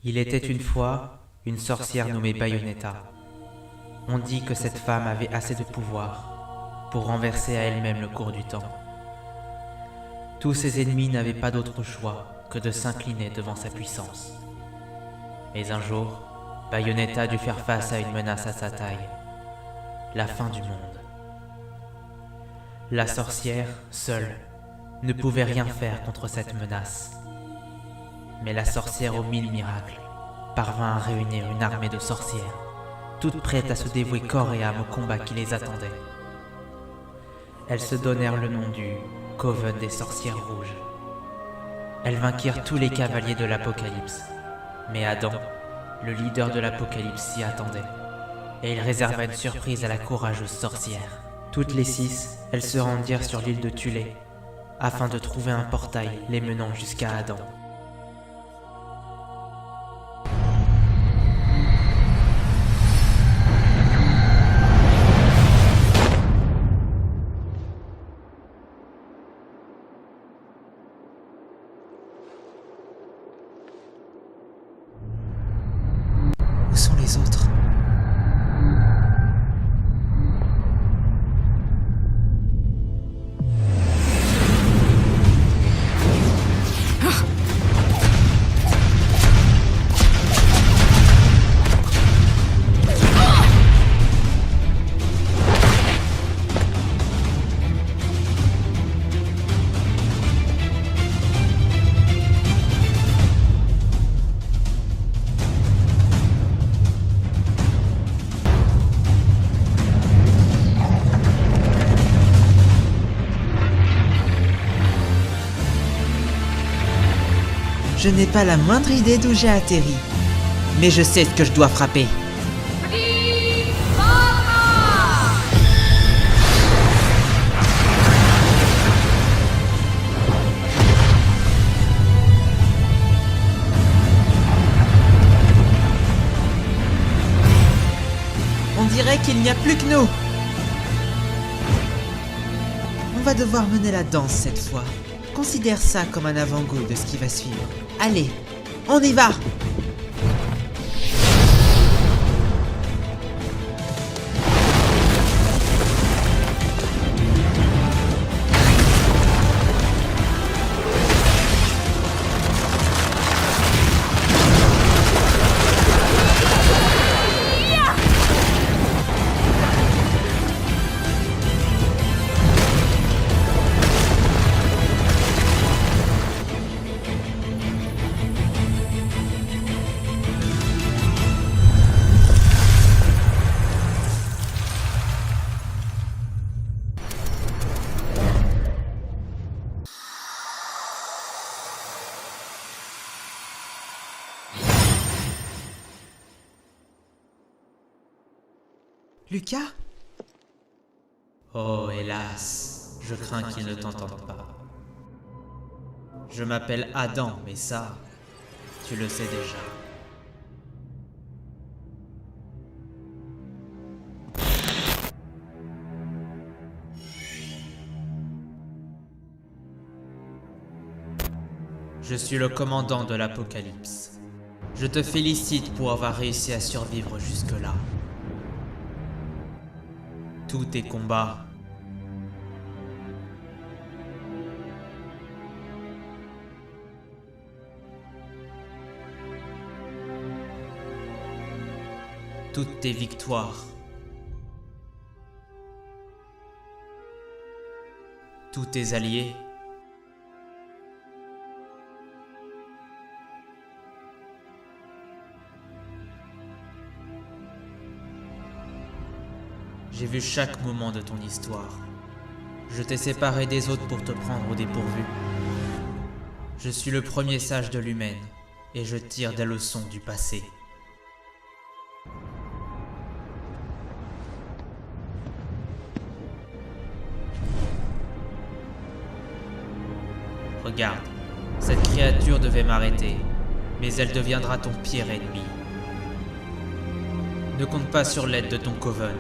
Il était une fois une sorcière nommée Bayonetta. On dit que cette femme avait assez de pouvoir pour renverser à elle-même le cours du temps. Tous ses ennemis n'avaient pas d'autre choix que de s'incliner devant sa puissance. Mais un jour, Bayonetta dut faire face à une menace à sa taille, la fin du monde. La sorcière, seule, ne pouvait rien faire contre cette menace. Mais la sorcière aux 1000 miracles parvint à réunir une armée de sorcières, toutes prêtes à se dévouer corps et âme au combat qui les attendait. Elles se donnèrent le nom du Coven des sorcières rouges. Elles vainquirent tous les cavaliers de l'Apocalypse, mais Adam, le leader de l'Apocalypse, s'y attendait, et il réserva une surprise à la courageuse sorcière. Toutes les 6, elles se rendirent sur l'île de Thulé, afin de trouver un portail les menant jusqu'à Adam. Où sont les autres? Je n'ai pas la moindre idée d'où j'ai atterri, mais je sais ce que je dois frapper. On dirait qu'il n'y a plus que nous. On va devoir mener la danse cette fois. Considère ça comme un avant-goût de ce qui va suivre. Allez, on y va! Lucas? Oh, hélas, je crains qu'ils ne t'entendent pas. Je m'appelle Adam, mais ça, tu le sais déjà. Je suis le commandant de l'Apocalypse. Je te félicite pour avoir réussi à survivre jusque-là. Tous tes combats, toutes tes victoires, tous tes alliés, j'ai vu chaque moment de ton histoire. Je t'ai séparé des autres pour te prendre au dépourvu. Je suis le premier sage de l'humaine, et je tire des leçons du passé. Regarde, cette créature devait m'arrêter, mais elle deviendra ton pire ennemi. Ne compte pas sur l'aide de ton coven.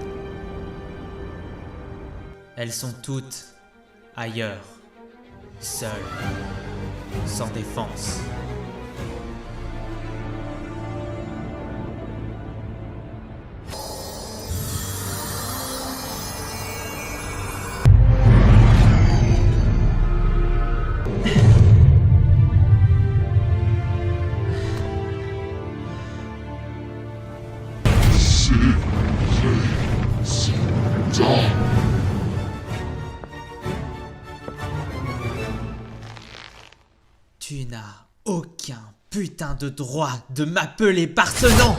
Elles sont toutes ailleurs, seules, sans défense. Tu n'as aucun putain de droit de m'appeler par ce nom!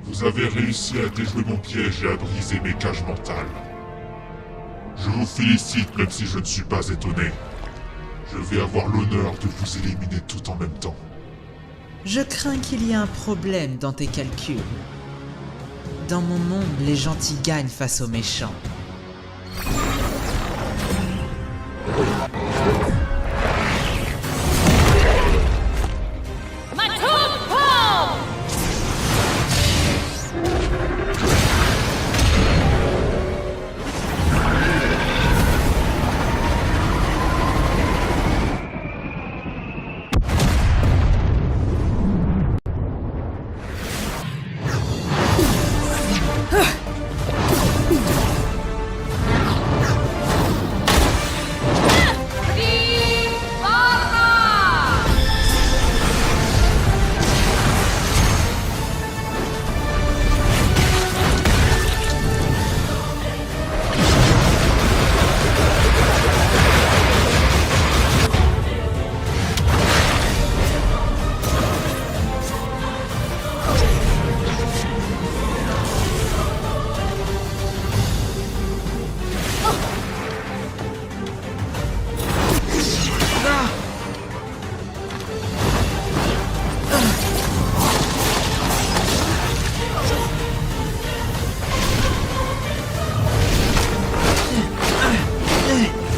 Vous avez réussi à déjouer mon piège et à briser mes cages mentales. Je vous félicite même si je ne suis pas étonné. Je vais avoir l'honneur de vous éliminer tout en même temps. Je crains qu'il y ait un problème dans tes calculs. Dans mon monde, les gentils gagnent face aux méchants.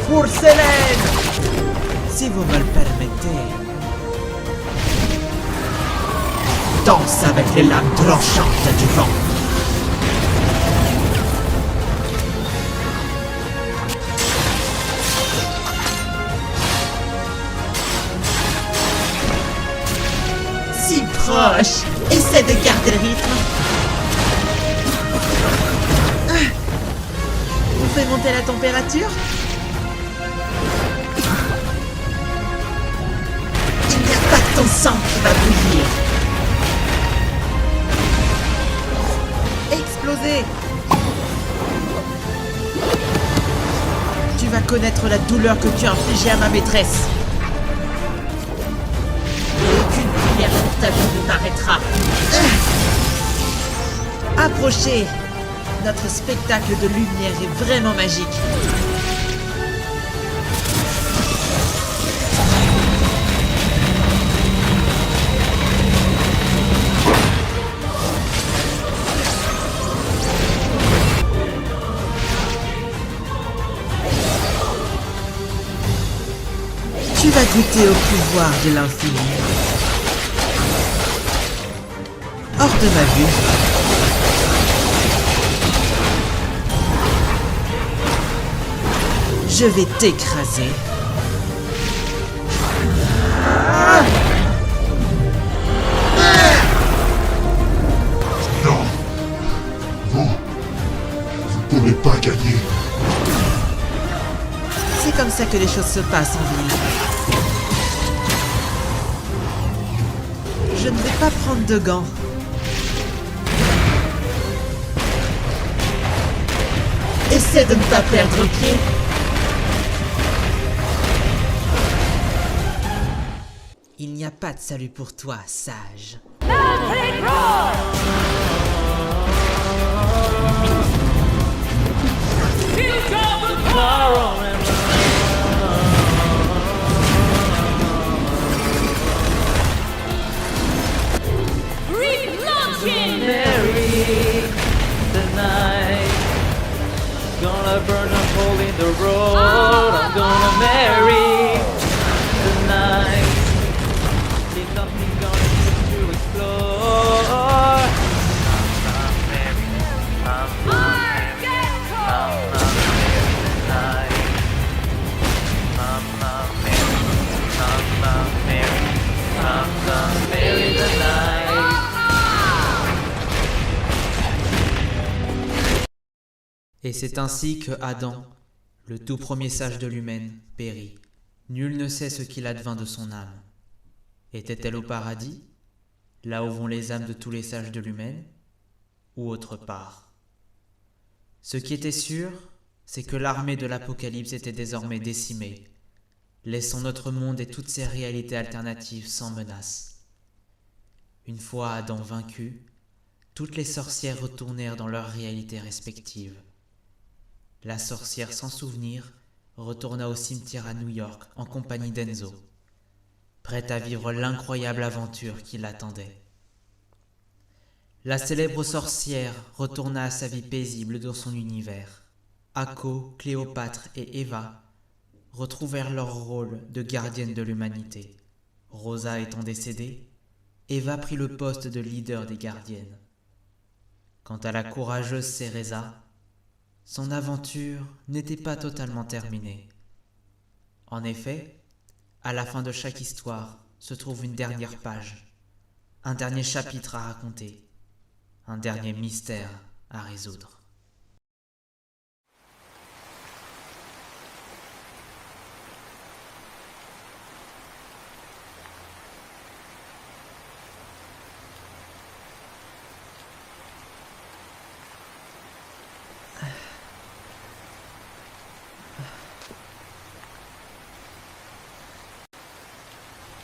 Porcelaine! Si vous me le permettez. Danse avec les lames tranchantes du vent. Si proche! Essaie de garder le rythme. Vous faites monter la température? Ton sang qui va bouillir. Exploser. Tu vas connaître la douleur que tu as infligée à ma maîtresse. Aucune prière pour ta vie ne t'arrêtera. Approchez. Notre spectacle de lumière est vraiment magique. Tu vas goûter au pouvoir de l'infini. Hors de ma vue. Je vais t'écraser. Non. Vous ne pourrez pas gagner. C'est comme ça que les choses se passent en ville. je ne vais pas prendre de gants. Essaie de ne pas perdre pied. Il n'y a pas de salut pour toi, sage. Gonna burn a hole in the road. I'm gonna marry the night. There's nothing gonna need to explore. I'm not married. I'm not married tonight. I'm not married. I'm not married. I'm not married tonight. Et c'est ainsi que Adam, le tout premier sage de l'humaine, périt. Nul ne sait ce qu'il advint de son âme. Était-elle au paradis, là où vont les âmes de tous les sages de l'humaine, ou autre part? Ce qui était sûr, c'est que l'armée de l'Apocalypse était désormais décimée, laissant notre monde et toutes ses réalités alternatives sans menace. Une fois Adam vaincu, toutes les sorcières retournèrent dans leurs réalités respectives. La sorcière sans souvenir retourna au cimetière à New York en compagnie d'Enzo, prête à vivre l'incroyable aventure qui l'attendait. La célèbre sorcière retourna à sa vie paisible dans son univers. Akko, Cléopâtre et Eva retrouvèrent leur rôle de gardienne de l'humanité. Rosa étant décédée, Eva prit le poste de leader des gardiennes. Quant à la courageuse Cereza, son aventure n'était pas totalement terminée. En effet, à la fin de chaque histoire se trouve une dernière page, un dernier chapitre à raconter, un dernier mystère à résoudre.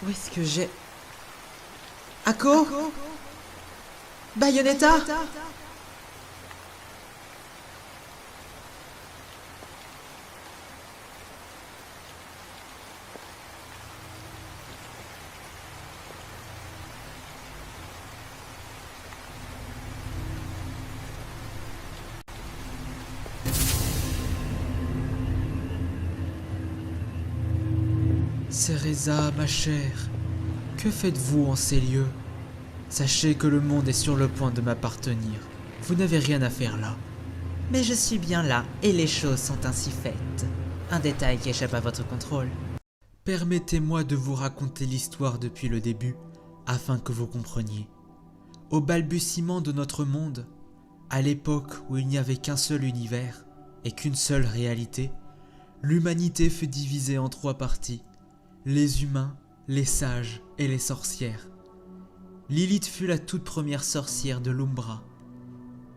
Où est-ce que j'ai... Akko? Bayonetta? Cereza, ma chère, que faites-vous en ces lieux? Sachez que le monde est sur le point de m'appartenir. Vous n'avez rien à faire là. Mais je suis bien là, et les choses sont ainsi faites. Un détail qui échappe à votre contrôle. Permettez-moi de vous raconter l'histoire depuis le début, afin que vous compreniez. Au balbutiement de notre monde, à l'époque où il n'y avait qu'un seul univers et qu'une seule réalité, l'humanité fut divisée en 3 parties. Les humains, les sages et les sorcières. Lilith fut la toute première sorcière de l'Umbra,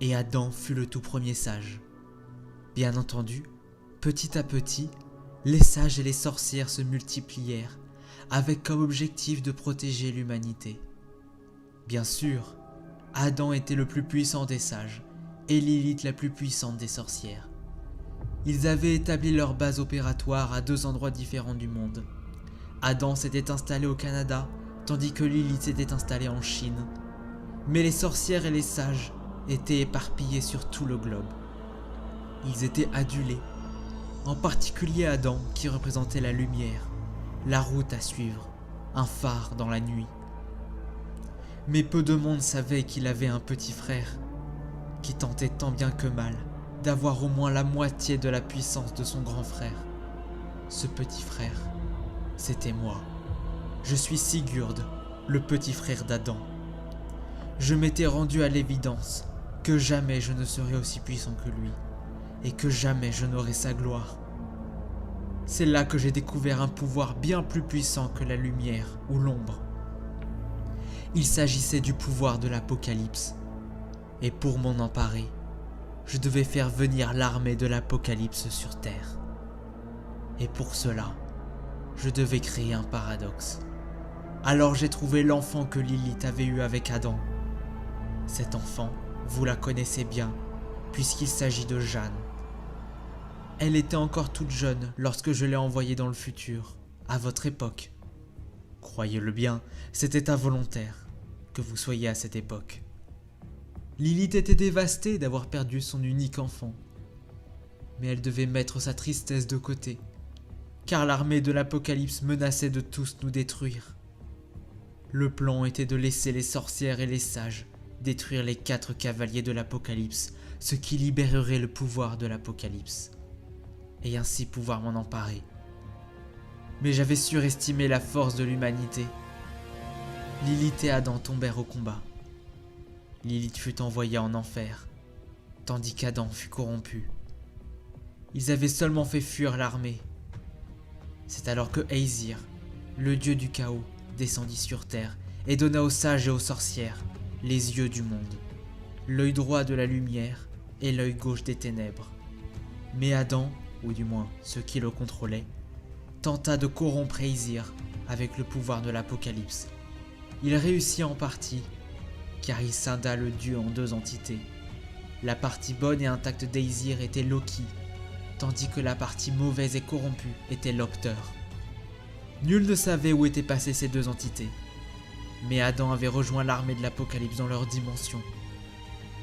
et Adam fut le tout premier sage. Bien entendu, petit à petit, les sages et les sorcières se multiplièrent, avec comme objectif de protéger l'humanité. Bien sûr, Adam était le plus puissant des sages, et Lilith la plus puissante des sorcières. Ils avaient établi leur base opératoire à 2 endroits différents du monde. Adam s'était installé au Canada, tandis que Lilith s'était installée en Chine. Mais les sorcières et les sages étaient éparpillés sur tout le globe. Ils étaient adulés, en particulier Adam qui représentait la lumière, la route à suivre, un phare dans la nuit. Mais peu de monde savait qu'il avait un petit frère, qui tentait tant bien que mal d'avoir au moins la moitié de la puissance de son grand frère. Ce petit frère, c'était moi. Je suis Sigurd, le petit frère d'Adam. Je m'étais rendu à l'évidence que jamais je ne serais aussi puissant que lui, et que jamais je n'aurais sa gloire. C'est là que j'ai découvert un pouvoir bien plus puissant que la lumière ou l'ombre. Il s'agissait du pouvoir de l'Apocalypse. Et pour m'en emparer, je devais faire venir l'armée de l'Apocalypse sur Terre. Et pour cela, je devais créer un paradoxe. Alors j'ai trouvé l'enfant que Lilith avait eu avec Adam. Cet enfant, vous la connaissez bien, puisqu'il s'agit de Jeanne. Elle était encore toute jeune lorsque je l'ai envoyée dans le futur, à votre époque. Croyez-le bien, c'était involontaire que vous soyez à cette époque. Lilith était dévastée d'avoir perdu son unique enfant. Mais elle devait mettre sa tristesse de côté, car l'armée de l'Apocalypse menaçait de tous nous détruire. Le plan était de laisser les sorcières et les sages détruire les 4 cavaliers de l'Apocalypse, ce qui libérerait le pouvoir de l'Apocalypse, et ainsi pouvoir m'en emparer. Mais j'avais surestimé la force de l'humanité. Lilith et Adam tombèrent au combat. Lilith fut envoyée en enfer, tandis qu'Adam fut corrompu. Ils avaient seulement fait fuir l'armée. C'est alors que Aesir, le dieu du chaos, descendit sur terre et donna aux sages et aux sorcières les yeux du monde, l'œil droit de la lumière et l'œil gauche des ténèbres. Mais Adam, ou du moins ceux qui le contrôlaient, tenta de corrompre Aesir avec le pouvoir de l'Apocalypse. Il réussit en partie, car il scinda le dieu en 2 entités. La partie bonne et intacte d'Aesir était Loki, tandis que la partie mauvaise et corrompue était Lopter. Nul ne savait où étaient passées ces 2 entités, mais Adam avait rejoint l'armée de l'Apocalypse dans leur dimension.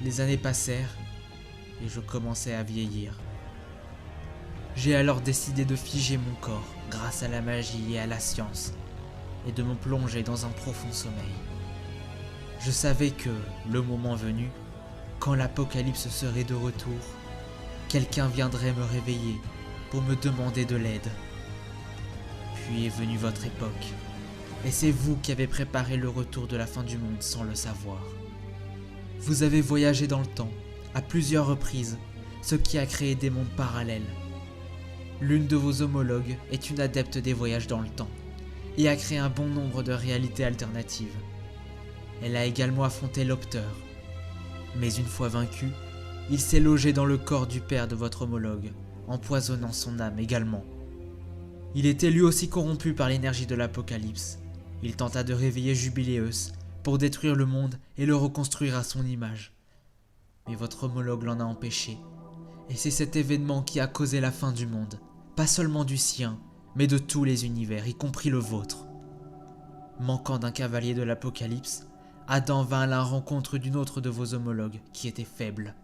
Les années passèrent, et je commençais à vieillir. J'ai alors décidé de figer mon corps grâce à la magie et à la science, et de me plonger dans un profond sommeil. Je savais que, le moment venu, quand l'Apocalypse serait de retour, quelqu'un viendrait me réveiller pour me demander de l'aide. Puis est venue votre époque, et c'est vous qui avez préparé le retour de la fin du monde sans le savoir. Vous avez voyagé dans le temps, à plusieurs reprises, ce qui a créé des mondes parallèles. L'une de vos homologues est une adepte des voyages dans le temps, et a créé un bon nombre de réalités alternatives. Elle a également affronté Lopter, mais une fois vaincu, il s'est logé dans le corps du père de votre homologue, empoisonnant son âme également. Il était lui aussi corrompu par l'énergie de l'Apocalypse. Il tenta de réveiller Jubileus pour détruire le monde et le reconstruire à son image. Mais votre homologue l'en a empêché, et c'est cet événement qui a causé la fin du monde, pas seulement du sien, mais de tous les univers, y compris le vôtre. Manquant d'un cavalier de l'Apocalypse, Adam vint à la rencontre d'une autre de vos homologues qui était faible,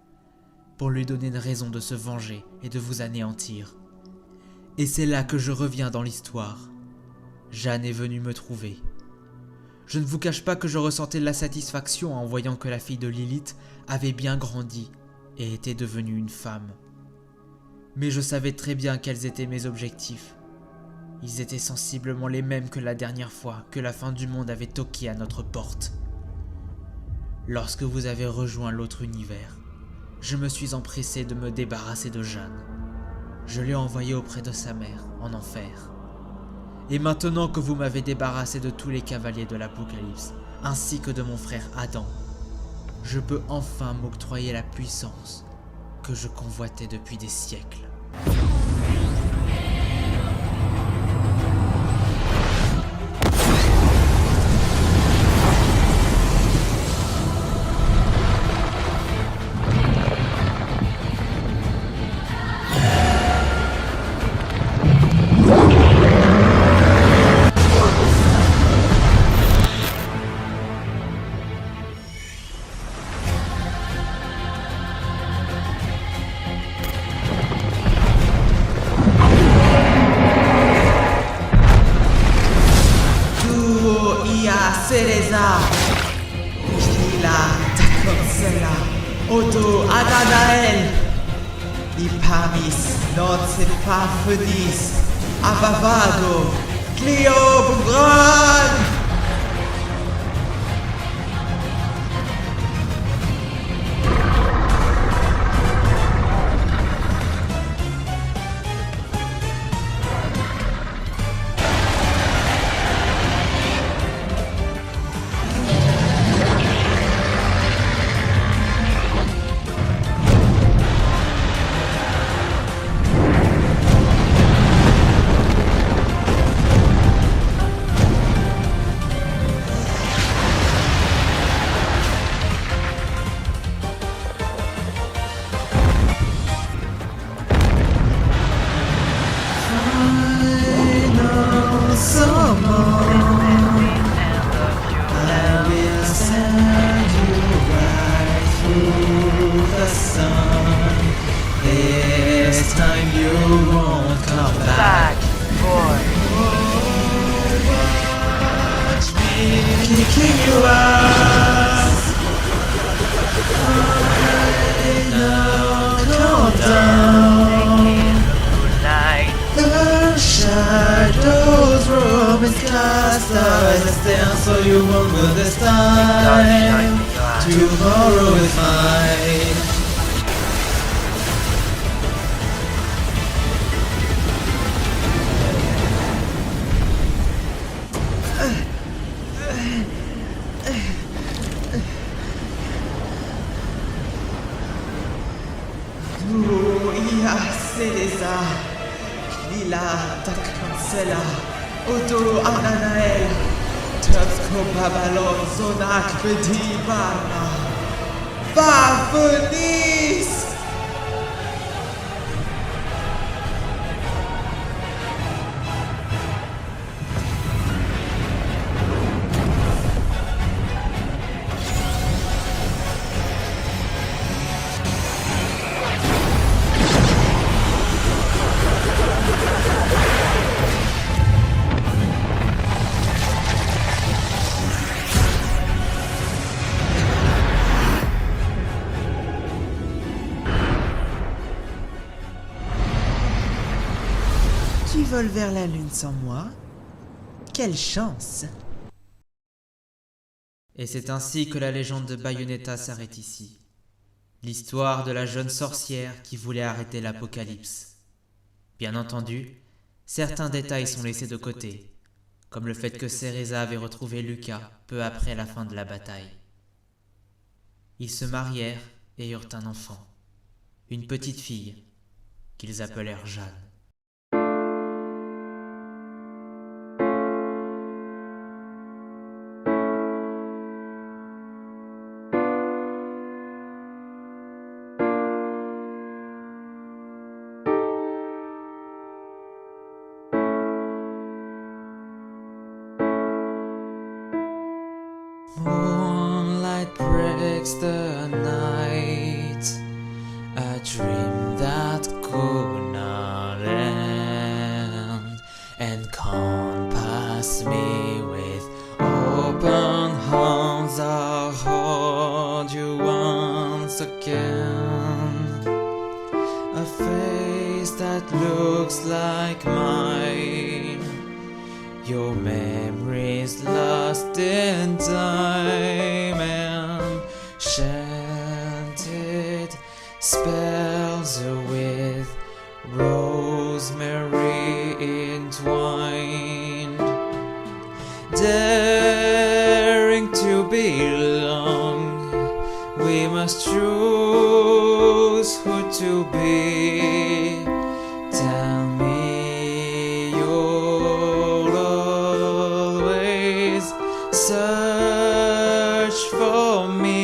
pour lui donner une raison de se venger et de vous anéantir. Et c'est là que je reviens dans l'histoire. Jeanne est venue me trouver. Je ne vous cache pas que je ressentais de la satisfaction en voyant que la fille de Lilith avait bien grandi et était devenue une femme. Mais je savais très bien quels étaient mes objectifs. Ils étaient sensiblement les mêmes que la dernière fois que la fin du monde avait toqué à notre porte. Lorsque vous avez rejoint l'autre univers, je me suis empressé de me débarrasser de Jeanne. Je l'ai envoyée auprès de sa mère, en enfer. Et maintenant que vous m'avez débarrassé de tous les cavaliers de l'Apocalypse, ainsi que de mon frère Adam, je peux enfin m'octroyer la puissance que je convoitais depuis des siècles. Cereza, Kila, Takonsela, Odo, Adanael, Ipamis, Noce Pafedis, Avavado, Clio, Bugran. won't come back. Watch me kicking your ass. Right now, calm down. The shadows roam and cast as I stand, so you won't move this time. Tomorrow is mine. Ia Seleza, Lila Takkansela, Odo Ananael, Tutsko Babalon Zonak Bedibana, Bafonis! Tu voles vers la lune sans moi? Quelle chance! Et c'est ainsi que la légende de Bayonetta s'arrête ici. L'histoire de la jeune sorcière qui voulait arrêter l'apocalypse. Bien entendu, certains détails sont laissés de côté, comme le fait que Cereza avait retrouvé Lucas peu après la fin de la bataille. Ils se marièrent et eurent un enfant, une petite fille, qu'ils appelèrent Jeanne. Moonlight breaks the night, a dream that could not end, and compass me with open arms. I'll hold you once again, a face that looks like mine. Your memories lost in time, and chanted spells with rosemary entwined, daring to belong. We must choose who to be. Tell me you'll always search for me.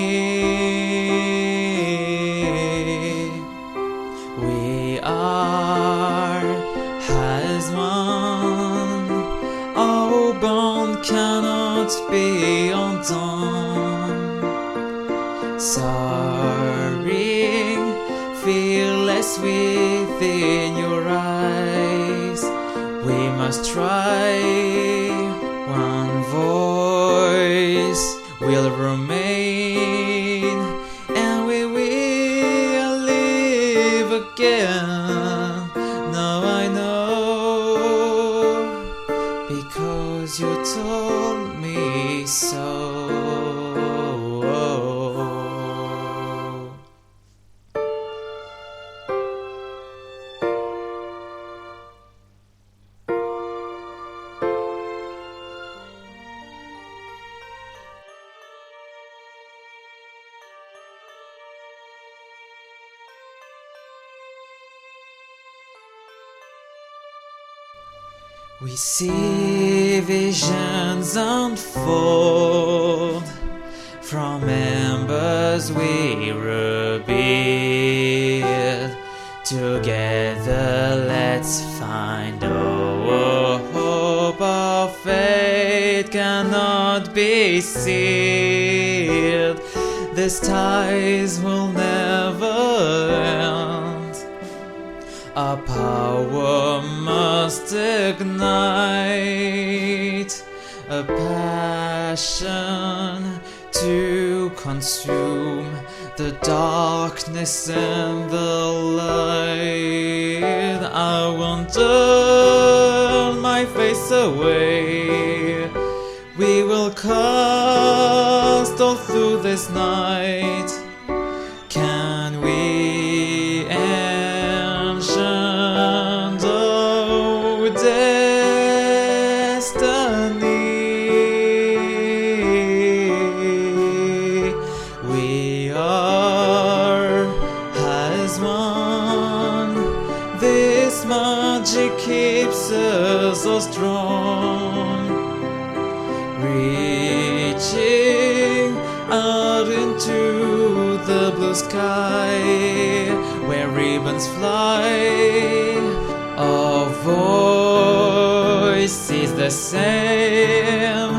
We are as one. Our bond cannot be undone. Soaring, fearless within your eyes, we must try. One voice will remain, and we will live again. Now I know, because you told me so. We see visions unfold, from embers we rebuild. Together let's find our hope. Our fate cannot be sealed. These ties will never end. Our power must ignite a passion to consume the darkness and the light. I won't turn my face away. We will cast all through this night. Can we enchant our destiny? We are as one. This magic keeps us so strong, reaching out into the blue sky where ribbons fly. Our voice is the same.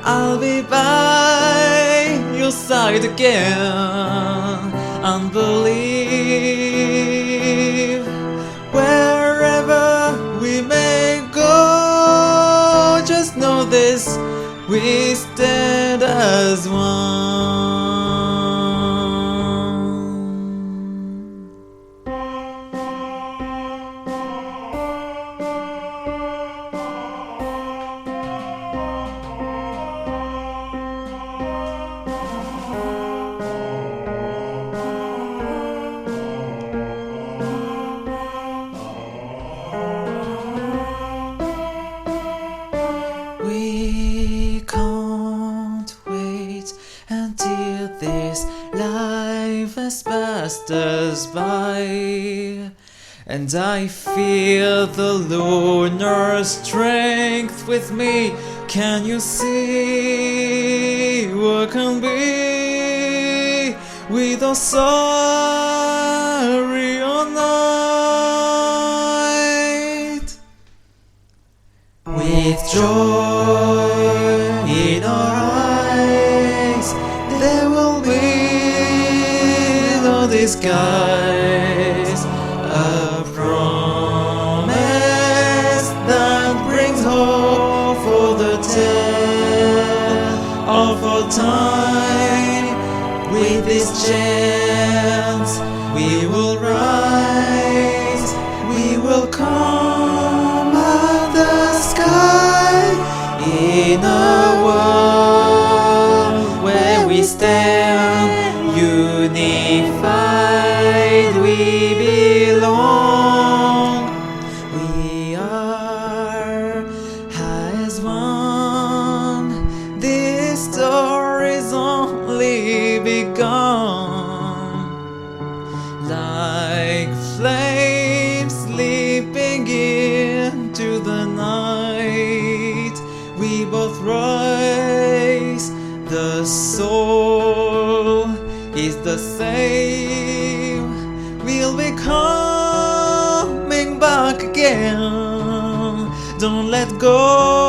I'll be by your side again, and believe wherever we may go. Just know this, we stand as one. We can't wait until this life has passed us by, and I feel the lunar strength with me. Can you see what can be with our sorry all night? With joy in our eyes, there will be no disguise. A promise that brings hope for the tale of our time. With this chance, we will rise, we will come at the sky in a world where we stand unified. We belong. We are as one. This story's only begun. Like flames leaping into the night, we both rise. The soul is the same. We'll be coming back again. Don't let go.